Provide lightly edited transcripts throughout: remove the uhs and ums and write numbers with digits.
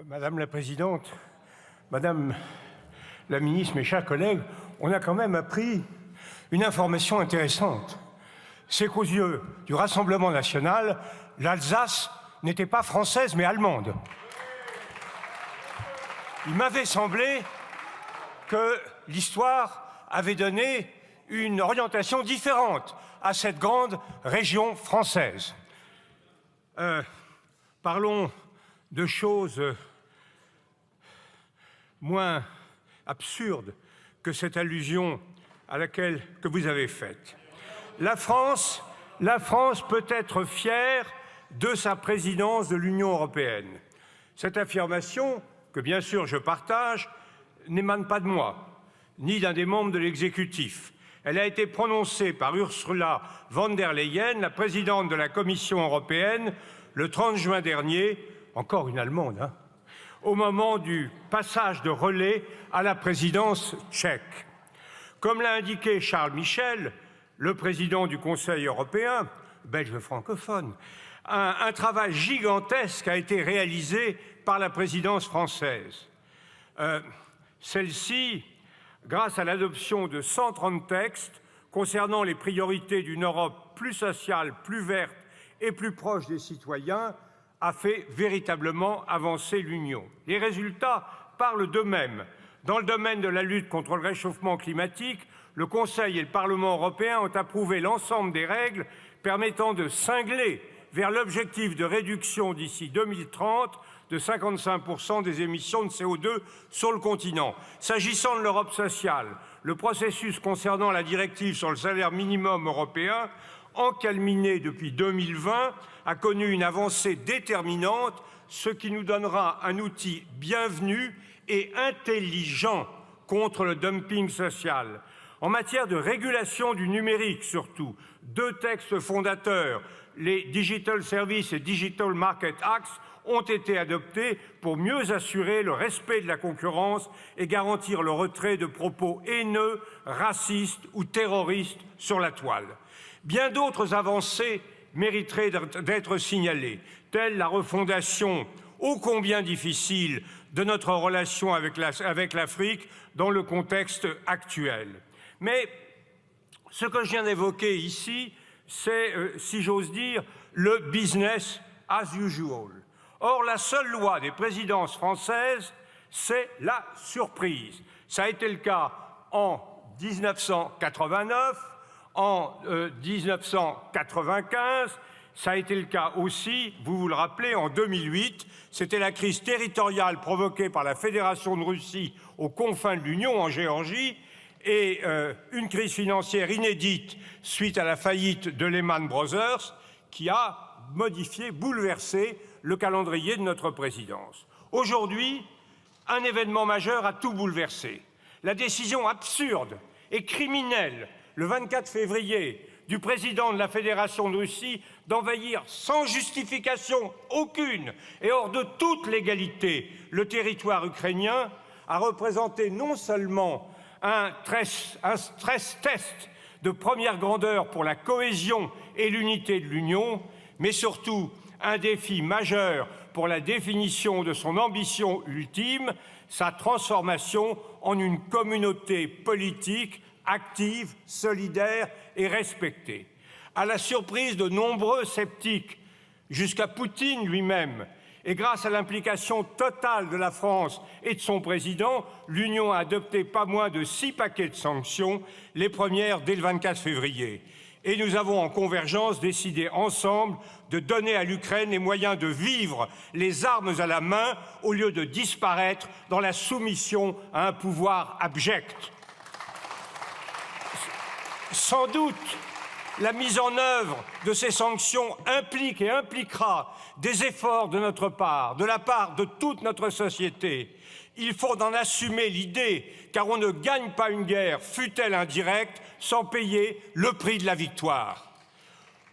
Madame la Présidente, Madame la Ministre, mes chers collègues, on a quand même appris une information intéressante. C'est qu'aux yeux du Rassemblement national, l'Alsace n'était pas française mais allemande. Il m'avait semblé que l'histoire avait donné une orientation différente à cette grande région française. Parlons de choses moins absurdes que cette allusion que vous avez faite. La France peut être fière de sa présidence de l'Union européenne. Cette affirmation, que bien sûr je partage, n'émane pas de moi, ni d'un des membres de l'exécutif. Elle a été prononcée par Ursula von der Leyen, la présidente de la Commission européenne, le 30 juin dernier, encore une Allemande, au moment du passage de relais à la présidence tchèque. Comme l'a indiqué Charles Michel, le président du Conseil européen, belge francophone, un travail gigantesque a été réalisé par la présidence française. Celle-ci, grâce à l'adoption de 130 textes concernant les priorités d'une Europe plus sociale, plus verte et plus proche des citoyens, a fait véritablement avancer l'Union. Les résultats parlent d'eux-mêmes. Dans le domaine de la lutte contre le réchauffement climatique, le Conseil et le Parlement européen ont approuvé l'ensemble des règles permettant de cingler vers l'objectif de réduction d'ici 2030 de 55% des émissions de CO2 sur le continent. S'agissant de l'Europe sociale, le processus concernant la directive sur le salaire minimum européen, encalminé depuis 2020, a connu une avancée déterminante, ce qui nous donnera un outil bienvenu et intelligent contre le dumping social. En matière de régulation du numérique surtout, 2 textes fondateurs, les Digital Services et Digital Market Acts, ont été adoptés pour mieux assurer le respect de la concurrence et garantir le retrait de propos haineux, racistes ou terroristes sur la toile. Bien d'autres avancées mériteraient d'être signalées, telle la refondation ô combien difficile de notre relation avec l'Afrique dans le contexte actuel. Mais ce que je viens d'évoquer ici, c'est, si j'ose dire, le business as usual. Or, la seule loi des présidences françaises, c'est la surprise. Ça a été le cas en 1989, en 1995, ça a été le cas aussi, vous vous le rappelez, en 2008. C'était la crise territoriale provoquée par la Fédération de Russie aux confins de l'Union, en Géorgie, et une crise financière inédite suite à la faillite de Lehman Brothers qui a modifié, bouleversé le calendrier de notre présidence. Aujourd'hui, un événement majeur a tout bouleversé. La décision absurde et criminelle, le 24 février, du président de la Fédération de Russie d'envahir sans justification aucune et hors de toute légalité le territoire ukrainien a représenté non seulement un stress test de première grandeur pour la cohésion et l'unité de l'Union, mais surtout un défi majeur pour la définition de son ambition ultime, sa transformation en une communauté politique active, solidaire et respectée. À la surprise de nombreux sceptiques, jusqu'à Poutine lui-même, et grâce à l'implication totale de la France et de son président, l'Union a adopté pas moins de 6 paquets de sanctions, les premières dès le 24 février. Et nous avons en convergence décidé ensemble de donner à l'Ukraine les moyens de vivre les armes à la main au lieu de disparaître dans la soumission à un pouvoir abject. Sans doute, la mise en œuvre de ces sanctions implique et impliquera des efforts de notre part, de la part de toute notre société. Il faut en assumer l'idée, car on ne gagne pas une guerre, fût-elle indirecte, sans payer le prix de la victoire.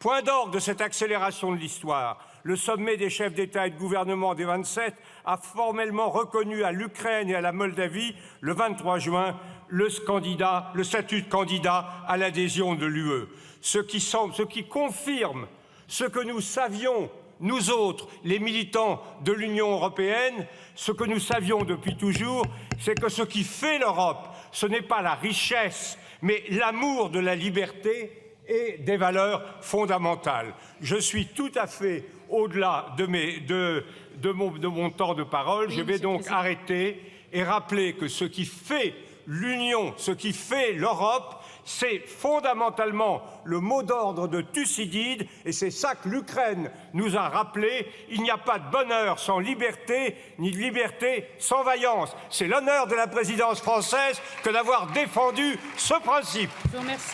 Point d'orgue de cette accélération de l'histoire, le sommet des chefs d'État et de gouvernement des 27 a formellement reconnu à l'Ukraine et à la Moldavie, le 23 juin, le statut de candidat à l'adhésion de l'UE. Ce qui confirme ce que nous savions nous autres, les militants de l'Union européenne, ce que nous savions depuis toujours, c'est que ce qui fait l'Europe, ce n'est pas la richesse, mais l'amour de la liberté et des valeurs fondamentales. Je suis tout à fait au-delà de mon temps de parole. Je vais donc arrêter et rappeler que ce qui fait l'Union, ce qui fait l'Europe, c'est fondamentalement le mot d'ordre de Thucydide, et c'est ça que l'Ukraine nous a rappelé. Il n'y a pas de bonheur sans liberté, ni de liberté sans vaillance. C'est l'honneur de la présidence française que d'avoir défendu ce principe.